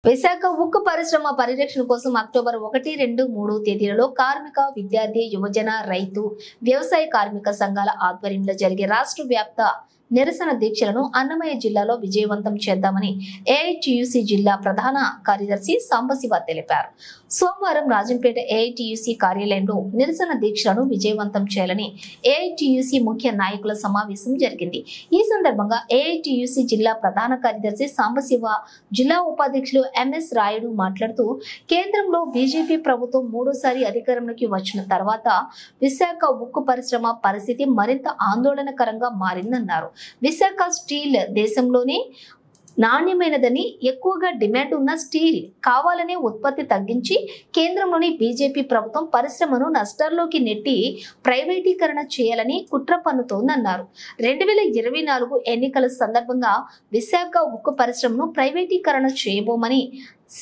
విశాఖ ఉక్కు పరిశ్రమ పరిరక్షణ కోసం అక్టోబర్ 1, 2, 3 తేదీలలో కార్మిక, విద్యార్థి, యువజన, రైతు, వ్యవసాయ కార్మిక సంఘాల ఆధ్వర్యంలో జరిగే రాష్ట్ర వ్యాప్త నిరసన దీక్షలను అన్నమయ్య జిల్లాలో విజయవంతం చేద్దామని ఏఐటియుసి జిల్లా ప్రధాన కార్యదర్శి సాంబశివ తెలిపారు. సోమవారం రాజంపేట ఏఐటియుసి కార్యాలయంలో నిరసన దీక్షలను విజయవంతం చేయాలని ఏఐటియుసి ముఖ్య నాయకుల సమావేశం జరిగింది. ఈ సందర్భంగా ఏఐటియుసి జిల్లా ప్రధాన కార్యదర్శి సాంబశివ, జిల్లా ఉపాధ్యక్షులు ఎంఎస్ రాయుడు మాట్లాడుతూ, కేంద్రంలో బీజేపీ ప్రభుత్వం మూడోసారి అధికారంలోకి వచ్చిన తర్వాత విశాఖ ఉక్కు పరిశ్రమ పరిస్థితి మరింత ఆందోళనకరంగా మారిందన్నారు. విశాఖ స్టీల్ దేశంలోనే నాణ్యమైనదని, ఎక్కువగా డిమాండ్ ఉన్న స్టీల్ కావాలనే ఉత్పత్తి తగ్గించి కేంద్రంలోని బీజేపీ ప్రభుత్వం పరిశ్రమను నష్టాల్లోకి నెట్టి ప్రైవేటీకరణ చేయాలని కుట్ర పన్నుతోందన్నారు. 2024 ఎన్నికల సందర్భంగా విశాఖ ఉక్కు పరిశ్రమను ప్రైవేటీకరణ చేయబోమని,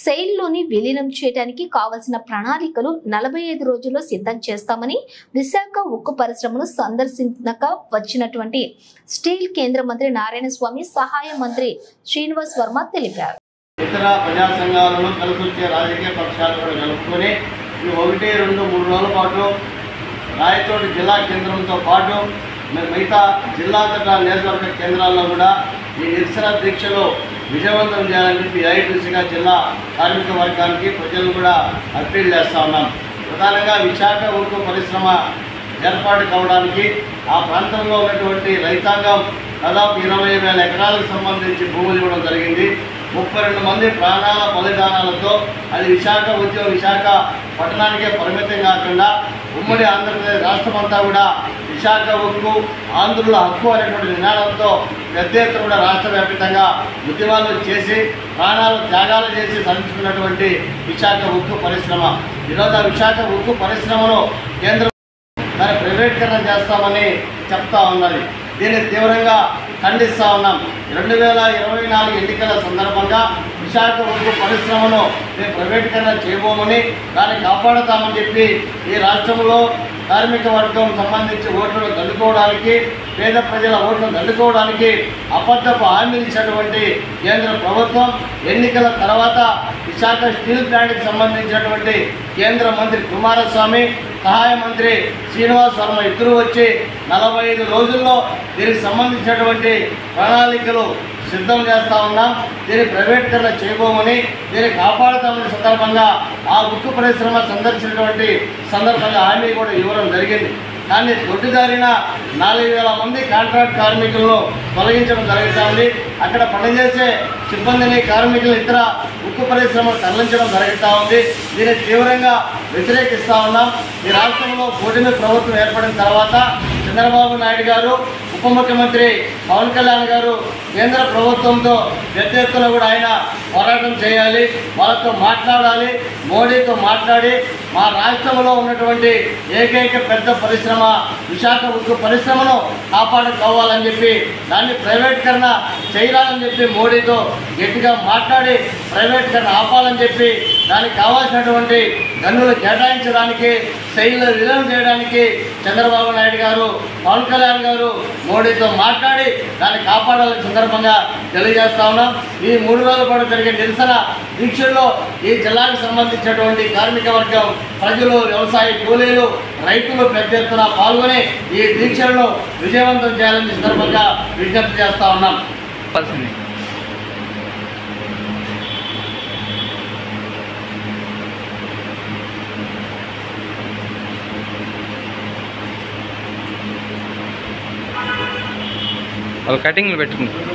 సెయిల్లోని విలీనం చేయడానికి కావలసిన ప్రణాళికలు 45 రోజుల్లో సిద్ధం చేస్తామని విశాఖ ఉక్కు పరిశ్రమను సందర్శించక వచ్చినటువంటి స్టీల్ కేంద్ర మంత్రి నారాయణ స్వామి, సహాయ మంత్రి శ్రీనివాస్ వర్మ తెలిపారు. ఇతర ప్రజా సంఘాలను కలిసొచ్చే రాజకీయ పక్షాలు కూడా కలుపుకొని 1, 2, 3 రోజుల పాటు రాయచోటి జిల్లా కేంద్రంతో పాటు మిగతా జిల్లాంతటా నియోజకవర్గ కేంద్రాల్లో కూడా ఈ నిరసన దీక్షలో విజయవంతం చేయాలని చెప్పి ఏఐటియుసిగా జిల్లా కార్మిక వర్గానికి ప్రజలు కూడా అప్పీల్ చేస్తూ ఉన్నాం. ప్రధానంగా విశాఖ ఉక్కు పరిశ్రమ ఏర్పాటు కావడానికి ఆ ప్రాంతంలో ఉన్నటువంటి రైతాంగం దాదాపు 20,000 ఎకరాలకు సంబంధించి భూములు ఇవ్వడం జరిగింది. 32 మంది ప్రాణాల బలిదానాలతో అది విశాఖ ఉద్యమం విశాఖ పట్టణానికే పరిమితం కాకుండా ఉమ్మడి ఆంధ్రప్రదేశ్ రాష్ట్రమంతా కూడా విశాఖ ఉక్కు ఆంధ్రుల హక్కు అనేటువంటి నినాదంతో పెద్ద ఎత్తున కూడా రాష్ట్ర వ్యాప్తంగా ఉద్యమాలు చేసి ప్రాణాలు త్యాగాలు చేసి సాధించుకున్నటువంటి విశాఖ ఉక్కు పరిశ్రమ ఈరోజు ఆ విశాఖ ఉక్కు పరిశ్రమను కేంద్రం దాన్ని ప్రైవేటీకరణ చేస్తామని చెప్తా ఉన్నది. దీన్ని తీవ్రంగా ఖండిస్తూ ఉన్నాం. 2024 ఎన్నికల సందర్భంగా విశాఖ ఉక్కు పరిశ్రమను మేము ప్రైవేటీకరణ చేయబోమని, దాన్ని కాపాడుతామని చెప్పి ఈ రాష్ట్రంలో కార్మిక వర్గం సంబంధించి ఓట్లను దండుకోవడానికి, పేద ప్రజల ఓట్లను దండుకోవడానికి అబద్ధపు హామీలు ఇచ్చినటువంటి కేంద్ర ప్రభుత్వం ఎన్నికల తర్వాత విశాఖ స్టీల్ ప్లాంట్కి సంబంధించినటువంటి కేంద్ర మంత్రి కుమారస్వామి, సహాయ మంత్రి శ్రీనివాస్ వర్మ ఇద్దరు వచ్చి 45 రోజుల్లో దీనికి సంబంధించినటువంటి ప్రణాళికలు సిద్ధం చేస్తూ ఉన్నాం. దీన్ని ప్రైవేటీకరణ చేయబోమని, దీన్ని కాపాడుతామనే సందర్భంగా ఆ ఉక్కు పరిశ్రమ సందర్శించినటువంటి సందర్భంగా హామీ కూడా ఇవ్వడం జరిగింది. కానీ దొడ్డిదారిన 4,000 మంది కాంట్రాక్ట్ కార్మికులను తొలగించడం జరుగుతూ ఉంది. అక్కడ పనిచేసే సిబ్బందిని, కార్మికులను ఇతర ఉక్కు పరిశ్రమను తరలించడం జరుగుతూ ఉంది. దీన్ని తీవ్రంగా వ్యతిరేకిస్తూ ఉన్నాం. ఈ రాష్ట్రంలో కూటమి ప్రభుత్వం ఏర్పడిన తర్వాత చంద్రబాబు నాయుడు గారు, ఉప ముఖ్యమంత్రి పవన్ కళ్యాణ్ గారు కేంద్ర ప్రభుత్వంతో పెద్ద ఎత్తున కూడా ఆయన పోరాటం చేయాలి, వాళ్ళతో మాట్లాడాలి, మోడీతో మాట్లాడి మా రాష్ట్రంలో ఉన్నటువంటి ఏకైక పెద్ద పరిశ్రమ విశాఖ ఉక్కు పరిశ్రమను కాపాడుకోవాలని చెప్పి, దాన్ని ప్రైవేటీకరణ చేయాలని చెప్పి మోడీతో గట్టిగా మాట్లాడి ప్రైవేటీకరణ ఆపాలని చెప్పి, దానికి కావాల్సినటువంటి గన్నులు కేటాయించడానికి, శైలిలో విలీనం చేయడానికి చంద్రబాబు నాయుడు గారు, పవన్ కళ్యాణ్ గారు మోడీతో మాట్లాడి దాన్ని కాపాడాలని సందర్భంగా తెలియజేస్తా ఉన్నాం. ఈ 3 రోజుల పాటు జరిగే నిరసన దీక్షల్లో ఈ జిల్లాకు సంబంధించినటువంటి కార్మిక వర్గం, ప్రజలు, వ్యవసాయ కూలీలు, రైతులు పెద్ద ఎత్తున పాల్గొని ఈ దీక్షలను విజయవంతం చేయాలని సందర్భంగా విజ్ఞప్తి చేస్తా ఉన్నాం. వాళ్ళు కటింగ్లు పెట్టుకుంటారు.